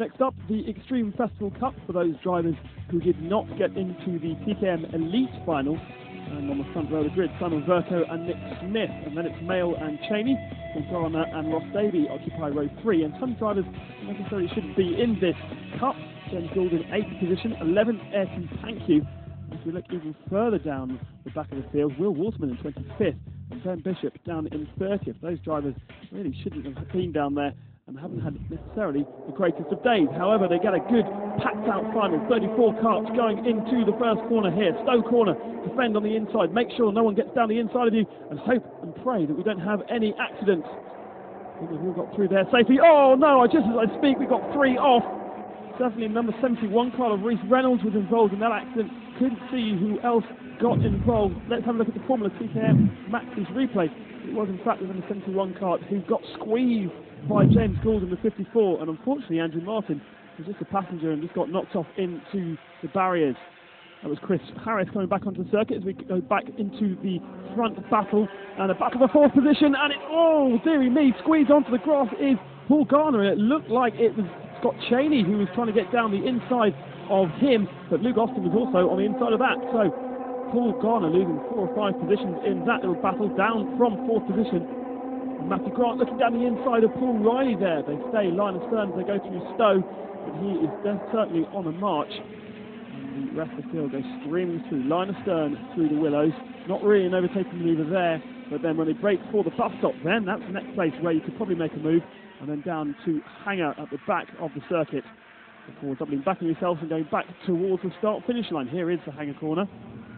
Next up, the Extreme Festival Cup for those drivers who did not get into the TKM Elite Final. And on the front row of the grid, Simon Verco and Nick Smith. And then it's Mail and Cheney, Paul Garner and Ross Davey occupy row 3. And some drivers necessarily shouldn't be in this cup. James Gould in 8th position, 11th Ayrton Thank You. If we look even further down the back of the field, Will Waterman in 25th and Ben Bishop down in 30th. Those drivers really shouldn't have been down there and haven't had necessarily the greatest of days. However, they get a good packed-out final. 34 karts going into the first corner here. Stowe corner, defend on the inside. Make sure no one gets down the inside of you and hope and pray that we don't have any accidents. I think we've all got through there safely. Oh no, just as I speak, we got 3 off. Definitely number 71 car of Reece Reynolds was involved in that accident. Couldn't see who else got involved. Let's have a look at the Formula TKM Max's replay. It was in fact the number 71 car who got squeezed by James Gould in the 54, and unfortunately Andrew Martin was just a passenger and just got knocked off into the barriers. That was Chris Harris coming back onto the circuit as we go back into the front battle, and a battle for 4th position, and it, oh dearie me, squeezed onto the grass is Paul Garner. It looked like it was Scott Cheney who was trying to get down the inside of him, but Luke Austin was also on the inside of that, so Paul Garner losing 4 or 5 positions in that little battle, down from 4th position. Matthew Grant looking down the inside of Paul Riley there. They stay line of stern as they go through Stowe, but he is certainly on a march. And the rest of the field goes streaming through, line of stern through the Willows. Not really an overtaking manoeuvre there, but then when they break for the bus stop, then that's the next place where you could probably make a move, and then down to Hanger at the back of the circuit. Before doubling back on yourself and going back towards the start-finish line. Here is the Hanger corner.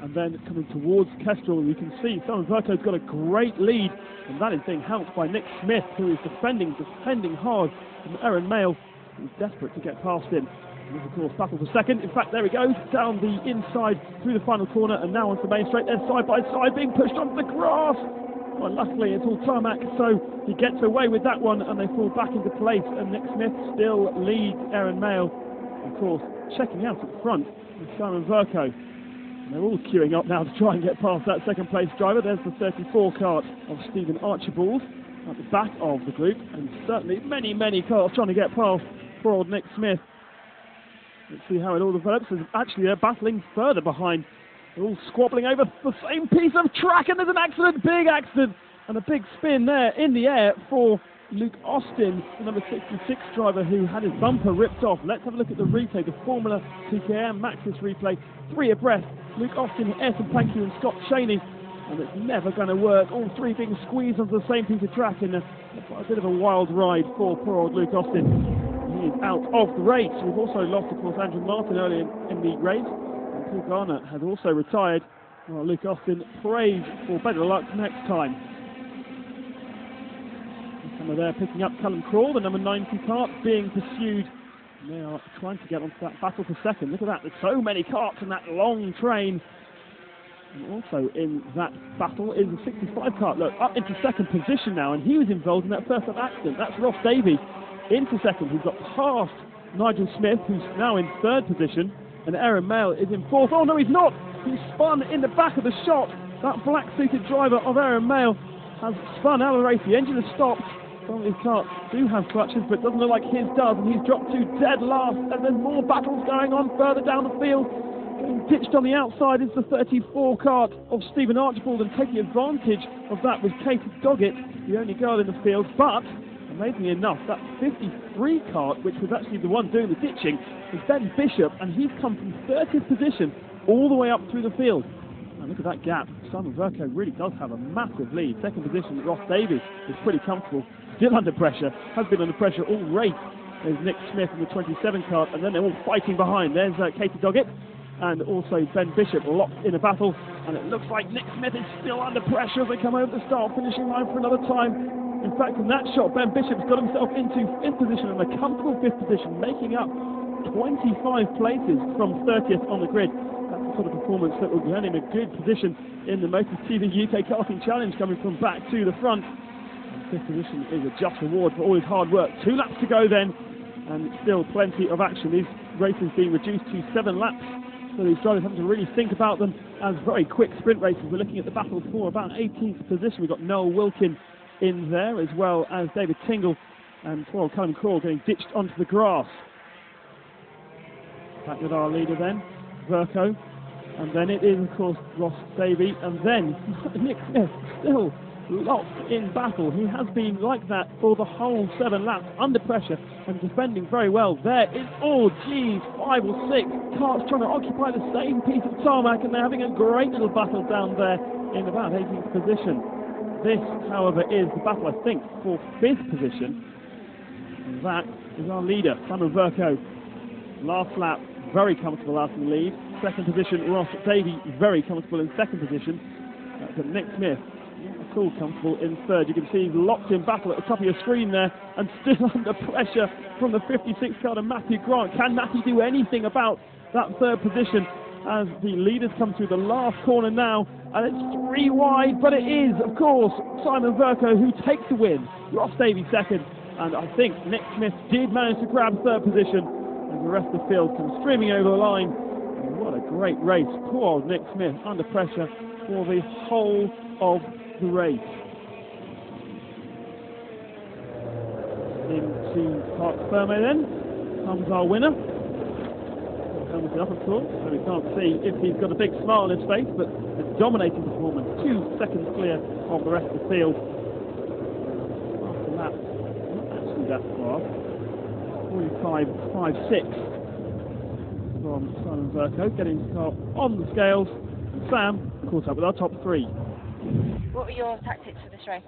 And then coming towards Kestrel, you can see Simon Verco's got a great lead, and that is being helped by Nick Smith, who is defending hard from Aaron Mail, who's desperate to get past him. And this, of course, battle for second. In fact, there he goes, down the inside through the final corner, and now onto the main straight. They're side by side, being pushed onto the grass. Well, luckily it's all tarmac, so he gets away with that one, and they fall back into place, and Nick Smith still leads Aaron Mail. Of course, checking out at the front is Simon Verco. They're all queuing up now to try and get past that second place driver. There's the 34 kart of Stephen Archibald at the back of the group, and certainly many karts trying to get past poor old Nick Smith. Let's see how it all develops. Actually, they're battling further behind. They're all squabbling over the same piece of track, and there's an accident, big accident, and a big spin there in the air for Luke Austin, the number 66 driver who had his bumper ripped off. Let's have a look at the replay, the Formula TKM Maxis replay. 3 abreast, Luke Austin, Ayrton Thank You and Scott Cheney. And it's never going to work. All 3 being squeezed onto the same piece of track in a bit of a wild ride for poor old Luke Austin. He is out of the race. We've also lost, of course, Andrew Martin earlier in the race. And Paul Garner has also retired. Well, Luke Austin prays for better luck next time. And they're picking up Callum Crawl, the number 90 kart, being pursued. And they are trying to get onto that battle for second. Look at that, there's so many karts in that long train. And also in that battle is the 65 kart, look, up into second position now, and he was involved in that first accident. That's Ross Davey into second, who's got past Nigel Smith, who's now in 3rd position, and Aaron Mail is in 4th. Oh no, he's not! He's spun in the back of the shot. That black-suited driver of Aaron Mail has spun out of the race. The engine has stopped. Some of these karts do have clutches, but it doesn't look like his does, and he's dropped to dead last. And there's more battles going on further down the field. Getting ditched on the outside is the 34 kart of Stephen Archibald, and taking advantage of that was Katie Doggett, the only girl in the field. But amazingly enough, that 53 kart, which was actually the one doing the ditching, is Ben Bishop, and he's come from 30th position all the way up through the field. And look at that gap. Simon Verco really does have a massive lead. Second position, Ross Davies is pretty comfortable. Still under pressure, has been under pressure all race. There's Nick Smith in the 27 kart, and then they're all fighting behind. There's Katie Doggett and also Ben Bishop locked in a battle, and it looks like Nick Smith is still under pressure as they come over the start finishing line for another time. In fact, in that shot, Ben Bishop's got himself into 5th position and a comfortable 5th position, making up 25 places from 30th on the grid. That's the sort of performance that will earn him a good position in the Motors TV UK Karting Challenge, coming from back to the front. 5th position is a just reward for all his hard work. 2 laps to go then, and still plenty of action. These races being reduced to 7 laps, so these drivers have to really think about them as very quick sprint races. We're looking at the battle for about 18th position. We've got Noel Wilkin in there, as well as David Tingle and poor Callum Crawl getting ditched onto the grass. Back with our leader then, Verco. And then it is, of course, Ross Davey. And then Nick Smith still locked in battle. He has been like that for the whole 7 laps, under pressure and defending very well. There is, oh geez, 5 or 6 carts trying to occupy the same piece of tarmac, and they're having a great little battle down there in about 18th position. This, however, is the battle, I think, for 5th position. And that is our leader, Simon Verco. Last lap, very comfortable out in the lead. 2nd position, Ross Davey, very comfortable in 2nd position. But Nick Smith, not at all comfortable in 3rd. You can see he's locked in battle at the top of your screen there, and still under pressure from the 56 car to Matthew Grant. Can Matthew do anything about that 3rd position as the leaders come through the last corner now? And it's 3 wide, but it is, of course, Simon Verco who takes the win. Ross Davey 2nd, and I think Nick Smith did manage to grab 3rd position, and the rest of the field comes streaming over the line. And what a great race. Poor old Nick Smith under pressure for the whole of the race. Into Park Ferme then comes our winner. Helmet up, of course, so we can't see if he's got a big smile on his face, but a dominating performance, 2 seconds clear of the rest of the field. After that, not actually that far, 45.56 from Simon Verco, getting his car on the scales. And Sam caught up with our top 3. What were your tactics for this race?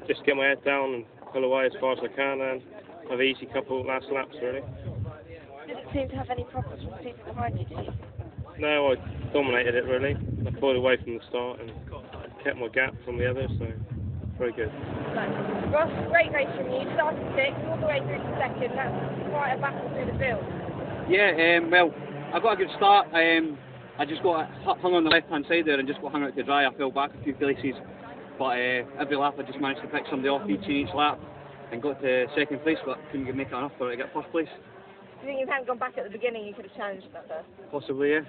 Just get my head down and pull away as far as I can, and have an easy couple last laps, really. Did it seem to have any problems with the people behind you, did you? No, I dominated it, really. I pulled away from the start and kept my gap from the others, so very good. So, Ross, great race from you. Started 6th, all the way through to 2nd. That's quite a battle through the field. Yeah, well, I got a good start. I just got hung on the left-hand side there and just got hung out to dry. I fell back a few places, but every lap I just managed to pick somebody off each lap and got to 2nd place, but couldn't make it enough for it to get 1st place. Do you think if you hadn't gone back at the beginning, you could have challenged that 1st? Possibly, yeah.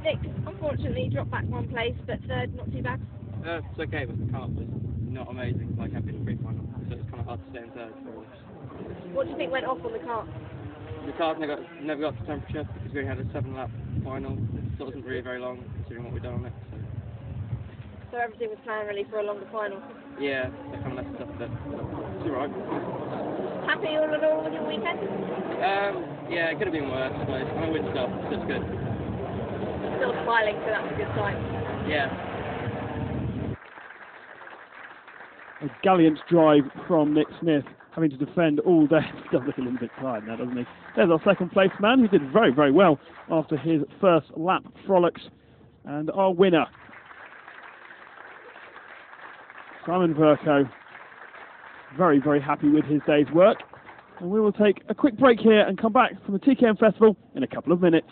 Nick, unfortunately, dropped back 1 place, but 3rd, not too bad. It's okay, but the car was not amazing. Like, I've been free final, so it's kind of hard to stay in 3rd for us. What do you think went off on the car? The car never got to temperature because we had a 7-lap final, so it wasn't really very long considering what we'd done on it. So everything was planned really for a longer final? Yeah, that kind of messed us up a bit. It's alright. Happy all in all with your weekend? Yeah, it could have been worse, but it's kind of win stuff, so it's good. Still smiling, so that's a good sign. Yeah. A gallant drive from Nick Smith, having to defend all day. He does look a little bit tired now, doesn't he? There's our 2nd place man, who did very, very well after his 1st lap frolics. And our winner, Simon Verco, very, very happy with his day's work. And we will take a quick break here and come back from the TKM Festival in a couple of minutes.